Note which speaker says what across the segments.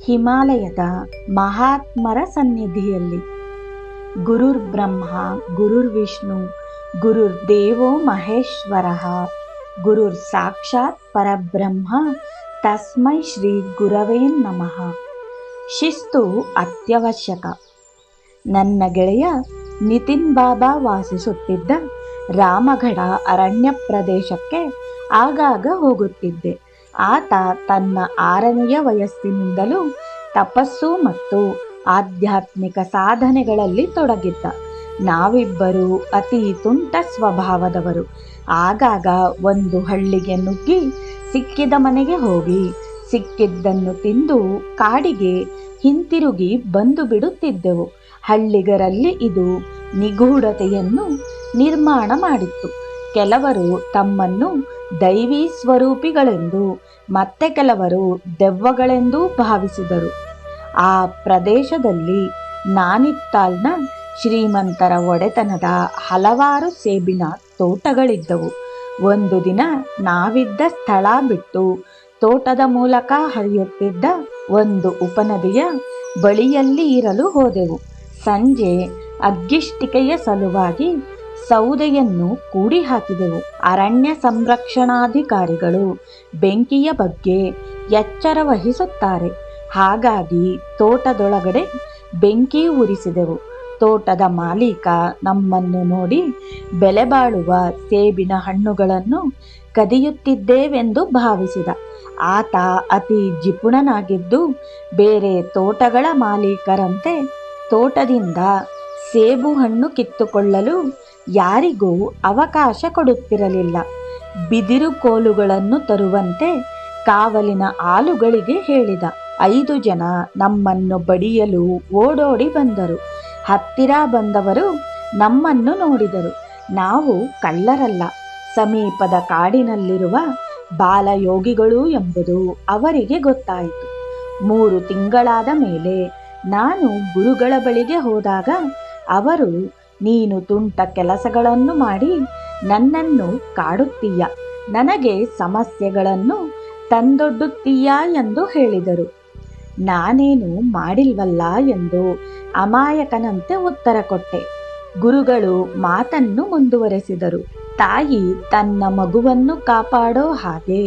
Speaker 1: ಹಿಮಾಲಯದ ಮಹಾತ್ಮರ ಸನ್ನಿಧಿಯಲ್ಲಿ ಗುರುರ್ ಬ್ರಹ್ಮ ಗುರುರ್ ವಿಷ್ಣು ಗುರುರ್ ದೇವೋ ಮಹೇಶ್ವರಃ ಗುರುರ್ ಸಾಕ್ಷಾತ್ ಪರಬ್ರಹ್ಮ ತಸ್ಮೈ ಶ್ರೀ ಗುರವೇ ನಮಃ. ಶಿಸ್ತು ಅತ್ಯವಶ್ಯಕ. ನನ್ನ ಗೆಳೆಯ ನಿತಿನ್ ಬಾಬಾ ವಾಸಿಸುತ್ತಿದ್ದ ರಾಮಗಢ ಅರಣ್ಯ ಪ್ರದೇಶಕ್ಕೆ ಆಗಾಗ ಹೋಗುತ್ತಿದ್ದೆ. ಆತ ತನ್ನ 6ನೆಯ ವಯಸ್ಸಿನಿಂದಲೂ ತಪಸ್ಸು ಮತ್ತು ಆಧ್ಯಾತ್ಮಿಕ ಸಾಧನೆಗಳಲ್ಲಿ ತೊಡಗಿದ್ದ. ನಾವಿಬ್ಬರು ಅತಿ ತುಂಟ ಸ್ವಭಾವದವರು. ಆಗಾಗ ಒಂದು ಹಳ್ಳಿಗೆ ನುಗ್ಗಿ ಸಿಕ್ಕಿದ ಮನೆಗೆ ಹೋಗಿ ಸಿಕ್ಕಿದ್ದನ್ನು ತಿಂದು ಕಾಡಿಗೆ ಹಿಂತಿರುಗಿ ಬಂದು ಬಿಡುತ್ತಿದ್ದೆವು. ಹಳ್ಳಿಗರಲ್ಲಿ ಇದು ನಿಗೂಢತೆಯನ್ನು ನಿರ್ಮಾಣ ಮಾಡಿತ್ತು. ಕೆಲವರು ತಮ್ಮನ್ನು ದೈವಿ ಸ್ವರೂಪಿಗಳೆಂದು ಮತ್ತೆ ಕೆಲವರು ದೆವ್ವಗಳೆಂದೂ ಭಾವಿಸಿದರು. ಆ ಪ್ರದೇಶದಲ್ಲಿ ನಾನಿತ್ತಾಲ್ನ ಶ್ರೀಮಂತರ ಒಡೆತನದ ಹಲವಾರು ಸೇಬಿನ ತೋಟಗಳಿದ್ದವು. ಒಂದು ದಿನ ನಾವಿದ್ದ ಸ್ಥಳ ಬಿಟ್ಟು ತೋಟದ ಮೂಲಕ ಹರಿಯುತ್ತಿದ್ದ ಒಂದು ಉಪನದಿಯ ಬಳಿಯಲ್ಲಿ ಇರಲು ಹೋದೆವು. ಸಂಜೆ ಅಗ್ಗಿಷ್ಟಿಕೆಯ ಸಲುವಾಗಿ ಸೌದೆಯನ್ನು ಕೂಡಿ ಹಾಕಿದೆವು. ಅರಣ್ಯ ಸಂರಕ್ಷಣಾಧಿಕಾರಿಗಳು ಬೆಂಕಿಯ ಬಗ್ಗೆ ಎಚ್ಚರ ವಹಿಸುತ್ತಾರೆ. ಹಾಗಾಗಿ ತೋಟದೊಳಗಡೆ ಬೆಂಕಿ ಉರಿಸಿದೆವು. ತೋಟದ ಮಾಲೀಕ ನಮ್ಮನ್ನು ನೋಡಿ ಬೆಲೆ ಬಾಳುವ ಸೇಬಿನ ಹಣ್ಣುಗಳನ್ನು ಕದಿಯುತ್ತಿದ್ದೇವೆಂದು ಭಾವಿಸಿದ. ಆತ ಅತಿ ಜಿಪುಣನಾಗಿದ್ದು ಬೇರೆ ತೋಟಗಳ ಮಾಲೀಕರಂತೆ ತೋಟದಿಂದ ಸೇಬು ಹಣ್ಣು ಕಿತ್ತುಕೊಳ್ಳಲು ಯಾರಿಗೂ ಅವಕಾಶ ಕೊಡುತ್ತಿರಲಿಲ್ಲ. ಬಿದಿರು ಕೋಲುಗಳನ್ನು ತರುವಂತೆ ಕಾವಲಿನ ಆಳುಗಳಿಗೆ ಹೇಳಿದ. 5 ಜನ ನಮ್ಮನ್ನು ಬಡಿಯಲು ಓಡೋಡಿ ಬಂದರು. ಹತ್ತಿರ ಬಂದವರು ನಮ್ಮನ್ನು ನೋಡಿದರು. ನಾವು ಕಳ್ಳರಲ್ಲ, ಸಮೀಪದ ಕಾಡಿನಲ್ಲಿರುವ ಬಾಲಯೋಗಿಗಳು ಎಂಬುದು ಅವರಿಗೆ ಗೊತ್ತಾಯಿತು. 3 ತಿಂಗಳಾದ ಮೇಲೆ ನಾನು ಗುರುಗಳ ಬಳಿಗೆ ಹೋದಾಗ ಅವರು, ನೀನು ತುಂಟ ಕೆಲಸಗಳನ್ನು ಮಾಡಿ ನನ್ನನ್ನು ಕಾಡುತ್ತೀಯ, ನನಗೆ ಸಮಸ್ಯೆಗಳನ್ನು ತಂದೊಡ್ಡುತ್ತೀಯ ಎಂದು ಹೇಳಿದರು. ನಾನೇನು ಮಾಡಿಲ್ವಲ್ಲ ಎಂದು ಅಮಾಯಕನಂತೆ ಉತ್ತರ ಕೊಟ್ಟೆ. ಗುರುಗಳು ಮಾತನ್ನು ಮುಂದುವರೆಸಿದರು. ತಾಯಿ ತನ್ನ ಮಗುವನ್ನು ಕಾಪಾಡೋ ಹಾಗೆ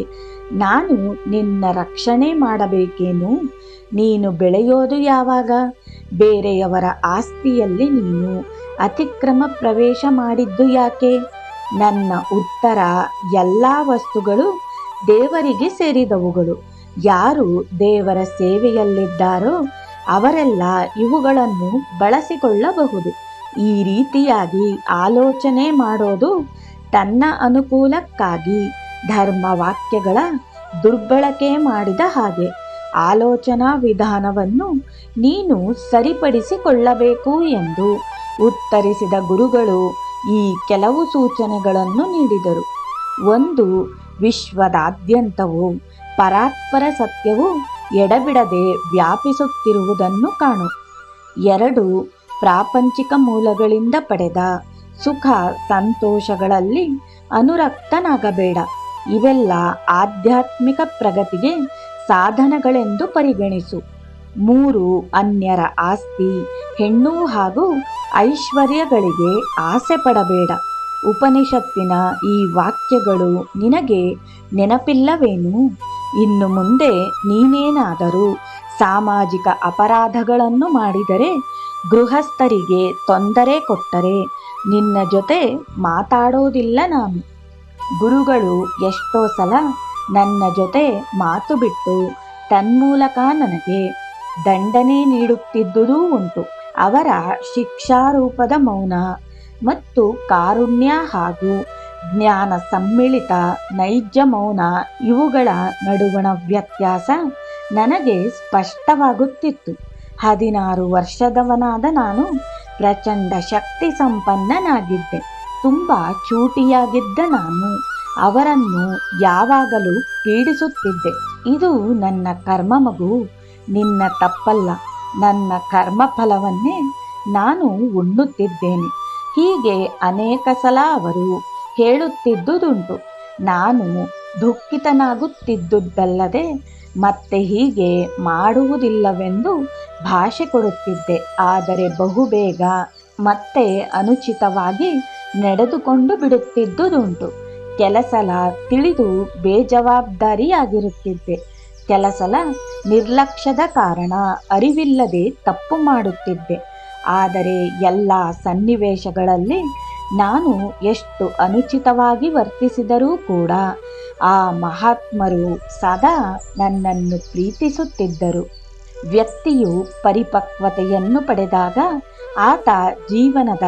Speaker 1: ನಾನು ನಿನ್ನ ರಕ್ಷಣೆ ಮಾಡಬೇಕೇನು? ನೀನು ಬೆಳೆಯೋದು ಯಾವಾಗ? ಬೇರೆಯವರ ಆಸ್ತಿಯಲ್ಲಿ ನೀನು ಅತಿಕ್ರಮ ಪ್ರವೇಶ ಮಾಡಿದ್ದು ಯಾಕೆ? ನನ್ನ ಉತ್ತರ, ಎಲ್ಲ ವಸ್ತುಗಳು ದೇವರಿಗೆ ಸೇರಿದವುಗಳು. ಯಾರು ದೇವರ ಸೇವೆಯಲ್ಲಿದ್ದಾರೋ ಅವರೆಲ್ಲ ಇವುಗಳನ್ನು ಬಳಸಿಕೊಳ್ಳಬಹುದು. ಈ ರೀತಿಯಾಗಿ ಆಲೋಚನೆ ಮಾಡೋದು ತನ್ನ ಅನುಕೂಲಕ್ಕಾಗಿ ಧರ್ಮವಾಕ್ಯಗಳ ದುರ್ಬಳಕೆ ಮಾಡಿದ ಹಾಗೆ. ಆಲೋಚನಾ ವಿಧಾನವನ್ನು ನೀನು ಸರಿಪಡಿಸಿಕೊಳ್ಳಬೇಕು ಎಂದು ಉತ್ತರಿಸಿದ ಗುರುಗಳು ಈ ಕೆಲವು ಸೂಚನೆಗಳನ್ನು ನೀಡಿದರು. 1. ವಿಶ್ವದಾದ್ಯಂತವೂ ಪರಾತ್ಪರ ಸತ್ಯವು ಎಡಬಿಡದೆ ವ್ಯಾಪಿಸುತ್ತಿರುವುದನ್ನು ಕಾಣು. 2. ಪ್ರಾಪಂಚಿಕ ಮೂಲಗಳಿಂದ ಪಡೆದ ಸುಖ ಸಂತೋಷಗಳಲ್ಲಿ ಅನುರಕ್ತನಾಗಬೇಡ. ಇವೆಲ್ಲ ಆಧ್ಯಾತ್ಮಿಕ ಪ್ರಗತಿಗೆ ಸಾಧನಗಳೆಂದು ಪರಿಗಣಿಸು. 3. ಅನ್ಯರ ಆಸ್ತಿ, ಹೆಣ್ಣು ಹಾಗೂ ಐಶ್ವರ್ಯಗಳಿಗೆ ಆಸೆ ಪಡಬೇಡ. ಉಪನಿಷತ್ತಿನ ಈ ವಾಕ್ಯಗಳು ನಿನಗೆ ನೆನಪಿಲ್ಲವೇನು? ಇನ್ನು ಮುಂದೆ ನೀನೇನಾದರೂ ಸಾಮಾಜಿಕ ಅಪರಾಧಗಳನ್ನು ಮಾಡಿದರೆ, ಗೃಹಸ್ಥರಿಗೆ ತೊಂದರೆ ಕೊಟ್ಟರೆ ನಿನ್ನ ಜೊತೆ ಮಾತಾಡೋದಿಲ್ಲ ನಾನು. ಗುರುಗಳು ಎಷ್ಟೋ ಸಲ ನನ್ನ ಜೊತೆ ಮಾತು ಬಿಟ್ಟು ತನ್ಮೂಲಕ ನನಗೆ ದಂಡನೆ ನೀಡುತ್ತಿದ್ದುದೂ ಉಂಟು. ಅವರ ಶಿಕ್ಷಾರೂಪದ ಮೌನ ಮತ್ತು ಕಾರುಣ್ಯ ಹಾಗೂ ಜ್ಞಾನ ಸಮ್ಮಿಳಿತ ನೈಜ ಮೌನ, ಇವುಗಳ ನಡುವಣ ವ್ಯತ್ಯಾಸ ನನಗೆ ಸ್ಪಷ್ಟವಾಗುತ್ತಿತ್ತು. 16 ವರ್ಷದವನಾದ ನಾನು ಪ್ರಚಂಡ ಶಕ್ತಿ ಸಂಪನ್ನನಾಗಿದ್ದೆ. ತುಂಬ ಚೂಟಿಯಾಗಿದ್ದ ನಾನು ಅವರನ್ನು ಯಾವಾಗಲೂ ಪೀಡಿಸುತ್ತಿದ್ದೆ. ಇದು ನನ್ನ ಕರ್ಮ ಮಗು, ನಿನ್ನ ತಪ್ಪಲ್ಲ. ನನ್ನ ಕರ್ಮ ಫಲವನ್ನೇ ನಾನು ಉಣ್ಣುತ್ತಿದ್ದೇನೆ. ಹೀಗೆ ಅನೇಕ ಸಲ ಅವರು ಹೇಳುತ್ತಿದ್ದುದುಂಟು. ನಾನು ದುಃಖಿತನಾಗುತ್ತಿದ್ದುದಲ್ಲದೆ ಮತ್ತೆ ಹೀಗೆ ಮಾಡುವುದಿಲ್ಲವೆಂದು ಭಾಷೆ ಕೊಡುತ್ತಿದ್ದೆ. ಆದರೆ ಬಹುಬೇಗ ಮತ್ತೆ ಅನುಚಿತವಾಗಿ ನಡೆದುಕೊಂಡು ಬಿಡುತ್ತಿದ್ದುದುಂಟು. ಕೆಲಸಲ ತಿಳಿದು ಬೇಜವಾಬ್ದಾರಿಯಾಗಿರುತ್ತಿದ್ದೆ. ಕೆಲಸಲ ನಿರ್ಲಕ್ಷ್ಯದ ಕಾರಣ ಅರಿವಿಲ್ಲದೆ ತಪ್ಪು ಮಾಡುತ್ತಿದ್ದೆ. ಆದರೆ ಎಲ್ಲ ಸನ್ನಿವೇಶಗಳಲ್ಲಿ ನಾನು ಎಷ್ಟು ಅನುಚಿತವಾಗಿ ವರ್ತಿಸಿದರೂ ಕೂಡ ಆ ಮಹಾತ್ಮರು ಸದಾ ನನ್ನನ್ನು ಪ್ರೀತಿಸುತ್ತಿದ್ದರು. ವ್ಯಕ್ತಿಯು ಪರಿಪಕ್ವತೆಯನ್ನು ಪಡೆದಾಗ ಆತ ಜೀವನದ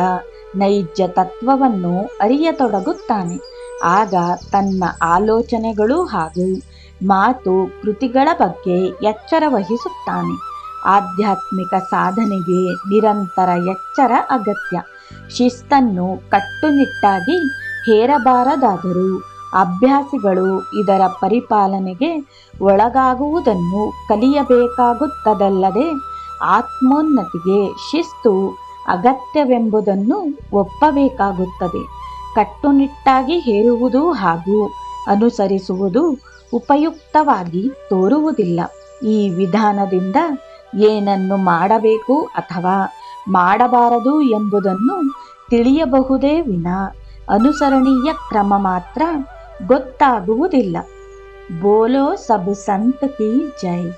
Speaker 1: ನೈಜ ತತ್ವವನ್ನು ಅರಿಯತೊಡಗುತ್ತಾನೆ. ಆಗ ತನ್ನ ಆಲೋಚನೆಗಳು ಹಾಗೂ ಮಾತು ಕೃತಿಗಳ ಬಗ್ಗೆ ಎಚ್ಚರ ವಹಿಸುತ್ತಾನೆ. ಆಧ್ಯಾತ್ಮಿಕ ಸಾಧನೆಗೆ ನಿರಂತರ ಎಚ್ಚರ ಅಗತ್ಯ. ಶಿಸ್ತನ್ನು ಕಟ್ಟುನಿಟ್ಟಾಗಿ ಹೇರಬಾರದಾದರೂ ಅಭ್ಯಾಸಿಗಳು ಇದರ ಪರಿಪಾಲನೆಗೆ ಒಳಗಾಗುವುದನ್ನು ಕಲಿಯಬೇಕಾಗುತ್ತದಲ್ಲದೆ ಆತ್ಮೋನ್ನತಿಗೆ ಶಿಸ್ತು ಅಗತ್ಯವೆಂಬುದನ್ನು ಒಪ್ಪಬೇಕಾಗುತ್ತದೆ. ಕಟ್ಟುನಿಟ್ಟಾಗಿ ಹೇರುವುದು ಹಾಗೂ ಅನುಸರಿಸುವುದು ಉಪಯುಕ್ತವಾಗಿ ತೋರುವುದಿಲ್ಲ. ಈ ವಿಧಾನದಿಂದ ಏನನ್ನು ಮಾಡಬೇಕು ಅಥವಾ ಮಾಡಬಾರದು ಎಂಬುದನ್ನು ತಿಳಿಯಬಹುದೇ ವಿನಾ ಅನುಸರಣೀಯ ಕ್ರಮ ಮಾತ್ರ ಗೊತ್ತಾಗುವುದಿಲ್ಲ. ಬೋಲೋ ಸಬ್ ಸಂತ್ ಕಿ ಜೈ.